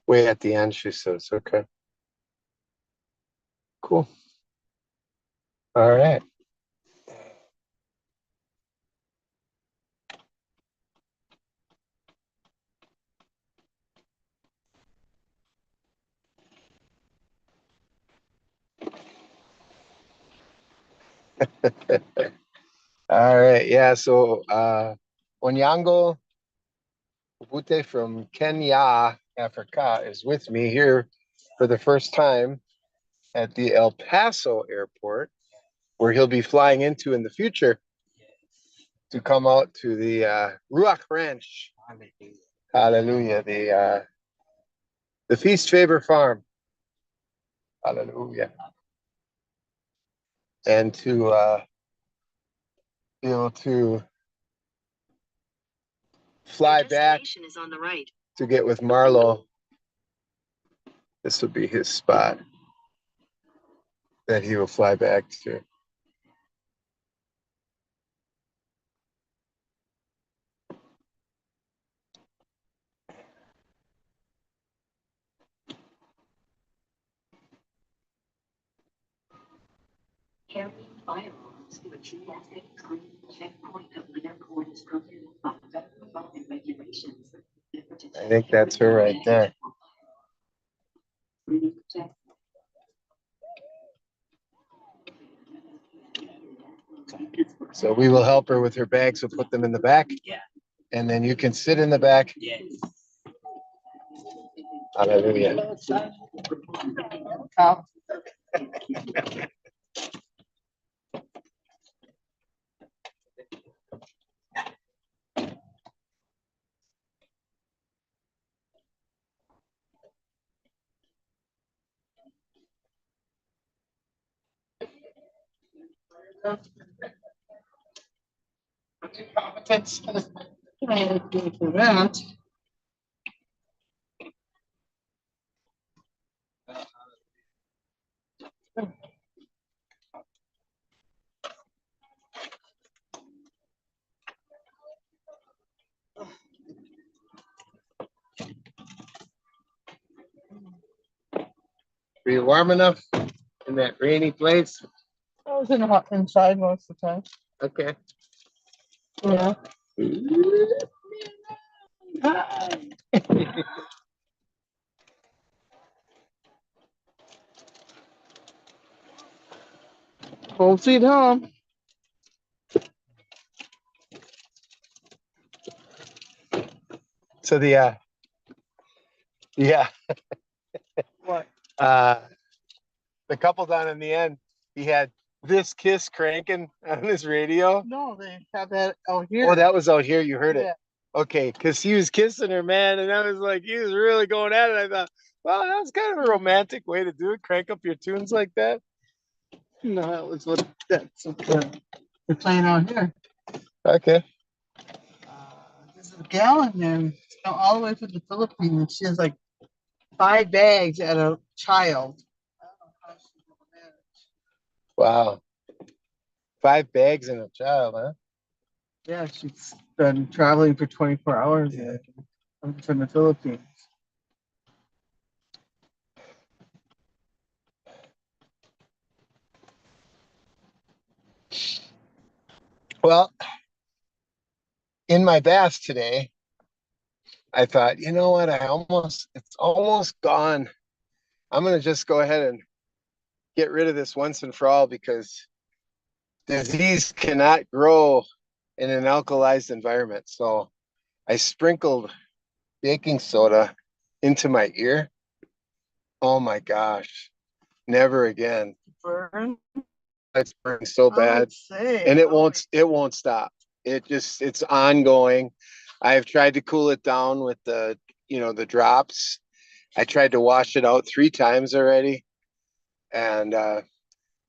Way at the end, she says. Okay, cool. All right. All right. Yeah. So, Onyango Ubute from Kenya, Africa, is with me here for the first time at the El Paso airport, where he'll be flying into in the future to come out to the Ruach Ranch. Hallelujah. The Feast Favor Farm. Hallelujah. And to be able to fly back is on the right to get with Marlo. This will be his spot that he will fly back to. I think that's her right there. So we will help her with her bags. We'll put them in the back. Yeah. And then you can sit in the back. Yes. Hallelujah. Competence. For that. Were you warm enough in that rainy place? I was inside most of the time. Okay. Yeah. Full seat home. So yeah. What? The couple down in the end, he had This Kiss cranking on his radio. No, they have that out here. Oh, that was out here. You heard it. Okay, because he was kissing her, man, and I was like, he was really going at it. I thought, well, that was kind of a romantic way to do it. Crank up your tunes like that. No, that was that's what they're playing out here. Okay. This is a gal in there, all the way from the Philippines. She has like 5 bags at a child. I don't know how she's gonna manage. Wow. 5 bags and a child, huh? Yeah, she's been traveling for 24 hours from the Philippines. Well, in my bath today, I thought, you know what? It's almost gone. I'm going to just go ahead and get rid of this once and for all, because disease cannot grow in an alkalized environment. So I sprinkled baking soda into my ear. Oh my gosh, never again. Burn? It's burning so bad, and it won't stop. It's ongoing. I've tried to cool it down with the drops. I tried to wash it out 3 times already, and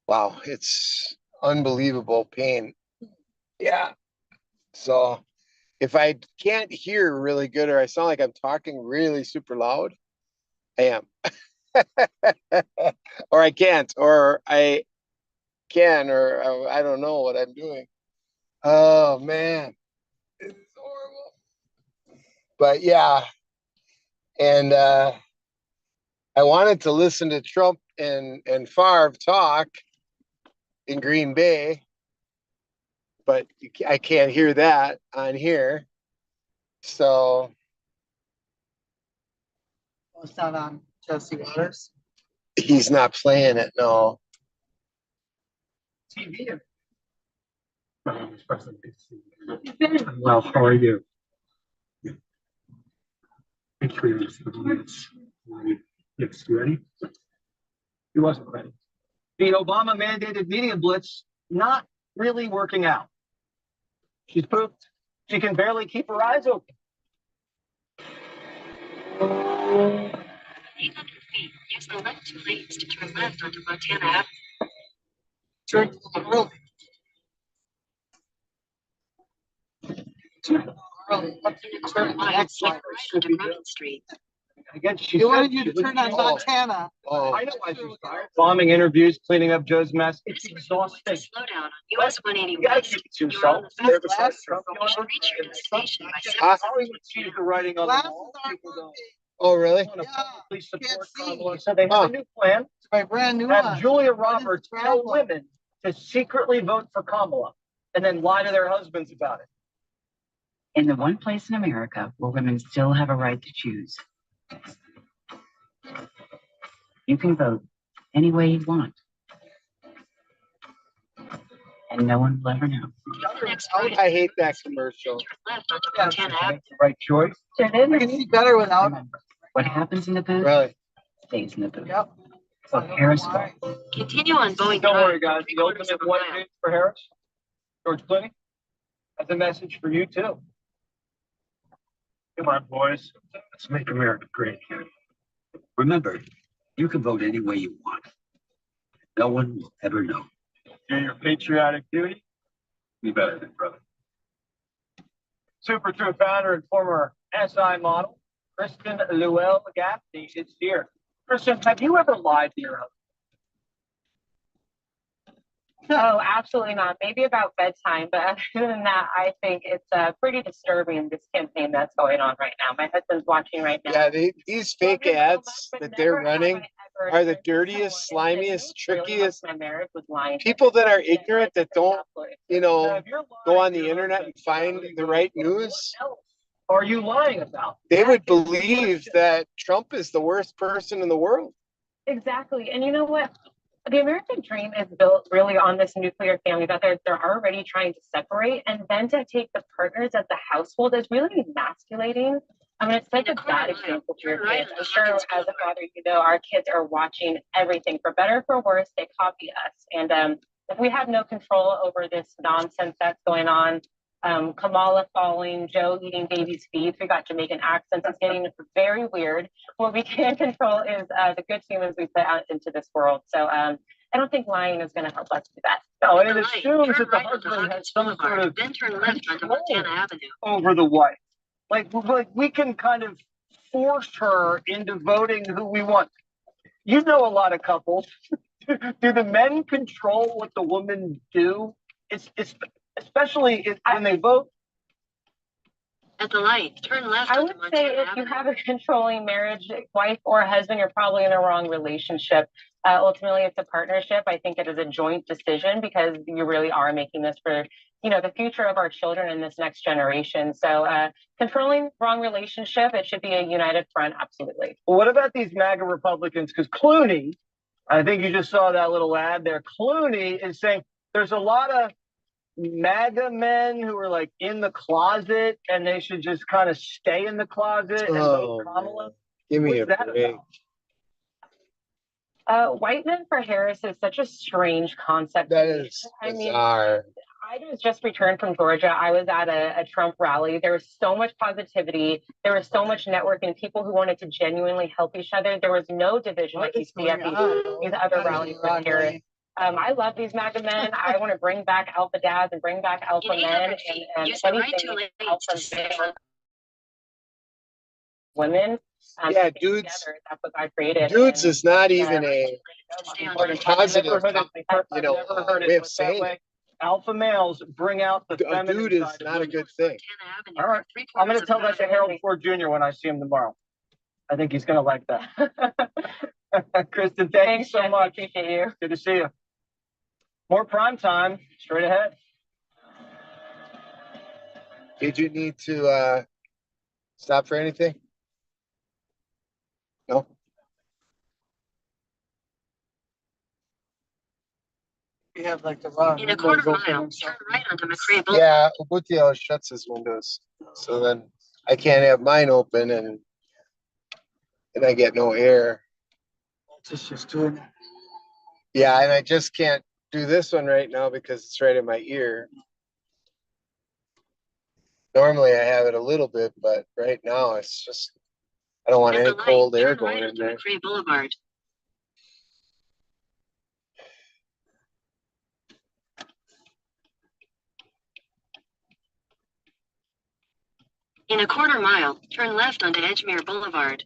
wow, it's unbelievable pain. Yeah. So if I can't hear really good, or I sound like I'm talking really super loud, I am. Or I can't, or I can, or I don't know what I'm doing. Oh man, it's horrible. But yeah, and I wanted to listen to Trump and Favre talk in Green Bay, but I can't hear that on here. So It's not on Jesse Waters. he's not playing it. No. TV. Well, how are you? Thanks for your response. Yes, you ready? He wasn't ready. The Obama mandated media blitz not really working out. She's pooped. She can barely keep her eyes open. 800 feet. Use the left 2 lanes to turn left onto Montana Avenue. Turn early. Turn left right onto Grumman Street. I guess she He said wanted you she to was turn on involved. Montana. Oh, I know why she's tired. Bombing interviews, cleaning up Joe's mess. It's exhausting. Slow down on US 180 You gotta West. keep it to You're on yourself. the fast Glasses. Trump, You should reach your destination by Huh? 7 How even see the writing on the Glasses wall? aren't People don't working. oh, really? want to Yeah, publicly support can't see. Kamala. So they have Huh. a new plan. It's my brand new Have one. Julia What is Roberts the tell problem? women to secretly vote for Kamala and then lie to their husbands about it. In the one place in America where women still have a right to choose. You can vote any way you want. And no one will ever know. The next right. I hate that commercial. Turn left onto Yeah, Montana Avenue. Make the right choice. Sure did. I can see better without. Remember, what happens in the booth Really? stays in the booth. Yep. So Harris vote. Continue on Boeing Don't worry, Drive guys. for The ultimate 3/4 of a what mile. news for Harris, George Clooney. That's a message for you too. Come on, boys. Let's make America great again. Remember, you can vote any way you want. No one will ever know. Do your patriotic duty. Be better than brother. Super True founder and former SI model, Kristen Llewellyn-Gaffney is here. Kristen, have you ever lied to your husband? Oh, absolutely not. Maybe about bedtime, but other than that, I think it's pretty disturbing, this campaign that's going on right now. My husband's watching right now. Yeah, these fake ads that they're running are the dirtiest, slimiest, trickiest. My marriage was lying. People that are ignorant, that don't, you Now, know, if you're go lying on to the your internet husband, and find the right news, what else are you lying about? they would That is the believe question. that Trump is the worst person in the world. Exactly. And you know what? The American dream is built really on this nuclear family that they're already trying to separate, and then to take the partners of the household is really emasculating. I mean, it's such a bad example for your kids. I'm sure as a father, you know, our kids are watching everything, for better or for worse, they copy us. And if we have no control over this nonsense that's going on, Kamala falling, Joe eating baby's feet, we got Jamaican accents, it's getting very weird. What we can control is the good humans we put out into this world. So I don't think lying is going to help us do that. No, and it Light, assumes turn that the right onto husband Hawkins has some sort Boulevard, of then turn left onto Montana Avenue. over the wife. Like we can kind of force her into voting who we want. You know a lot of couples. Do the men control what the women do? It's especially when they vote. At the light, turn left I onto would say Montana if you Avenue. have a controlling marriage, wife or husband, you're probably in the wrong relationship. Ultimately, it's a partnership. I think it is a joint decision because you really are making this for, you know, the future of our children and this next generation. So controlling wrong relationship, it should be a united front. Absolutely. Well, what about these MAGA Republicans? Because Clooney, I think you just saw that little ad there. Clooney is saying there's a lot of MAGA men who are like in the closet and they should just kind of stay in the closet and vote Kamala. Man. Give me What's a that break. about? White men for Harris is such a strange concept. That is bizarre. I was just returned from Georgia. I was at a Trump rally. There was so much positivity. There was so much networking, people who wanted to genuinely help each other. There was no division like you see at these other rallies for Harris. I love these MAGA men. I want to bring back alpha dads and bring back alpha In men 800 feet, and use the right anything 2 lanes alpha to stay on women. Yeah, to get dudes. together. That's what I created. Dudes And, is not even a to stay on Important positive, I've never heard it, you know, I've never heard way it of put that saying way. it. Alpha males bring out the A feminine dude is side of not a women. good thing. Montana Avenue. All right. for I'm going 3/4 to tell of a that to mile. Harold Ford Jr. when I see him tomorrow. I think he's going to like that. Kristen, thank you Thanks, so Jesse. much. Appreciate you. Good to see you. More prime time straight ahead. Did you need to stop for anything? No. We have like the wrong In a quarter windows open mile, or turn something. right onto McCray Boulevard. Yeah, Ubuntu shuts his windows, so then I can't have mine open, and I get no air. Just doing it. Yeah, and I just can't do this one right now because it's right in my ear. Normally I have it a little bit, but right now it's just, I don't want At any the light, cold air turn going right in onto there. McCray Boulevard. In a quarter mile, turn left onto Edgemere Boulevard.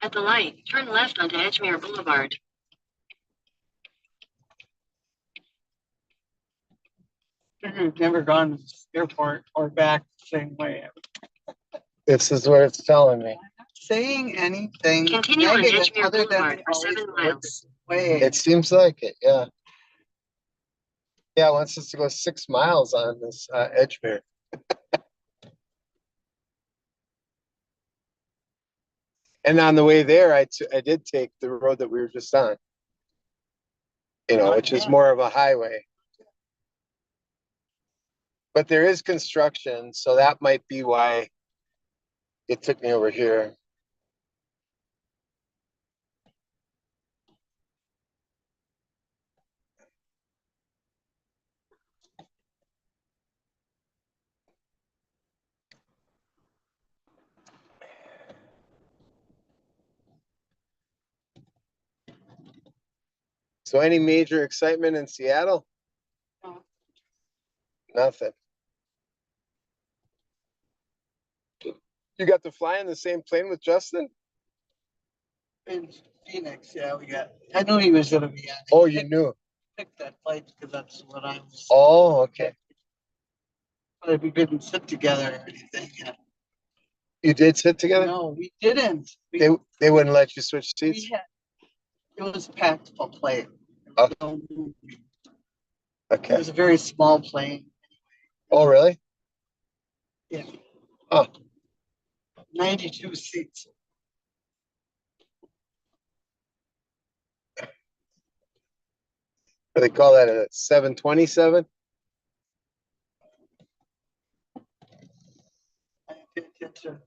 At the light, turn left onto Edgemere Boulevard. We've never gone to the airport or back the same way. This is what it's telling me. Saying anything Continue on negative Edgemere other than Boulevard we for always 7 look miles. way. It seems like it, yeah. Yeah, it wants us to go 6 miles on this Edgemere. And on the way there, I did take the road that we were just on. You know, which is more of a highway. But there is construction, so that might be why it took me over here. So any major excitement in Seattle? No. Nothing. You got to fly in the same plane with Justin? In Phoenix, yeah, we got. I knew he was gonna be on. Oh, you knew. Picked that flight because that's what I was. Oh, okay. But we didn't sit together or anything. Yeah. You did sit together? No, we didn't. They wouldn't let you switch We seats? had, it was a packed full plane. Oh. No movie. It Okay. was a very small plane. Oh, really? Yeah. Oh. 92 seats. What do they call that, a 727? I paid attention.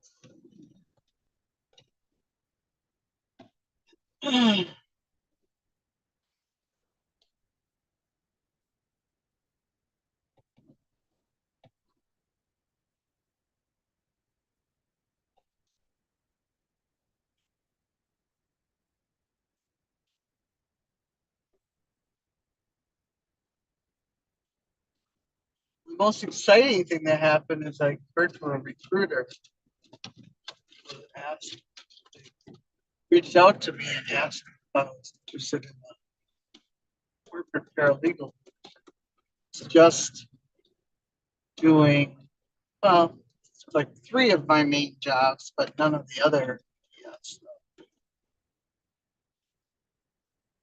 The most exciting thing that happened is I heard from a recruiter reached out to me and asked if I was interested in the corporate paralegal. It's just doing, well, it's like 3 of my main jobs, but none of the other. Yes.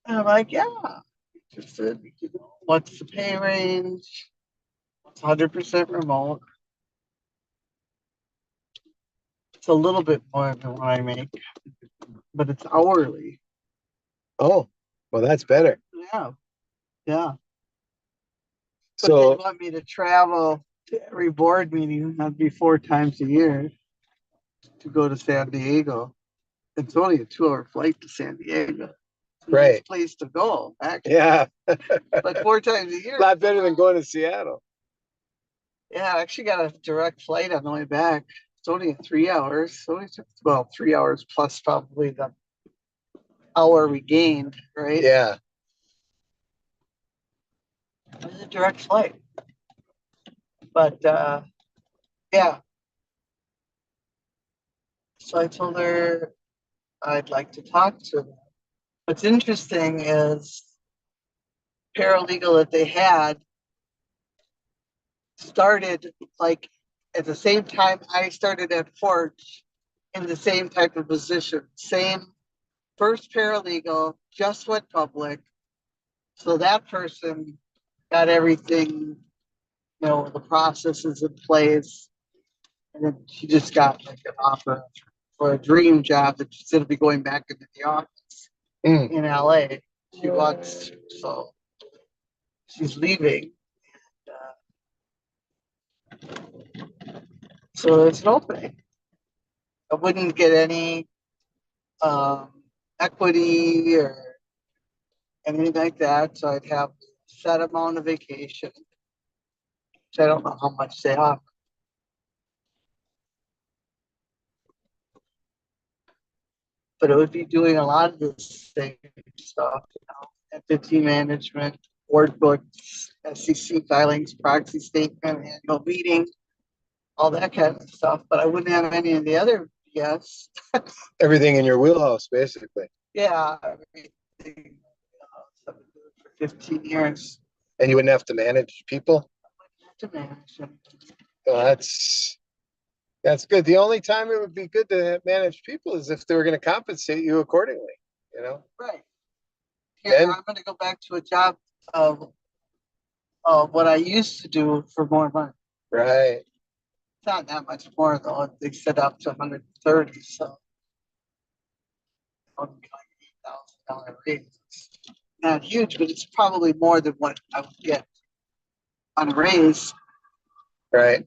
And I'm like, yeah, interested. You know, what's the pay range? It's 100% remote. It's a little bit more than what I make, but it's hourly. Oh, well, that's better. Yeah, yeah. But So, they want me to travel to every board meeting. That'd be 4 times a year to go to San Diego. It's only a 2-hour flight to San Diego. It's a nice right. place to go, actually. Yeah. But 4 times a year. A lot better than going to Seattle. Yeah, I actually got a direct flight on the way back. It's only 3 hours. So it's, well, 3 hours plus probably the hour we gained, right? Yeah. It was a direct flight. But Yeah. So I told her I'd like to talk to them. What's interesting is paralegal that they had started like at the same time I started at Forge in the same type of position. Same first paralegal, just went public. So that person got everything, the processes in place. And then she just got like an offer for a dream job that she's going to be going back into the office in LA. She wants, so she's leaving. So there's an opening. I wouldn't get any equity or anything like that. So I'd have a set amount of vacation, which I don't know how much they offer. But it would be doing a lot of the same stuff, entity management, board books, SEC filings, proxy statement, annual meeting, all that kind of stuff. But I wouldn't have any of the other BS. Everything in your wheelhouse, basically. Yeah, everything. I've been doing it for 15 years. And you wouldn't have to manage people. To manage them. Well, that's good. The only time it would be good to manage people is if they were going to compensate you accordingly, Right. Here, I'm going to go back to a job of what I used to do for more money. Right. It's not that much more though. They set up to 130, so only like $8,000 raise. It's not huge, but it's probably more than what I would get on a raise. Right.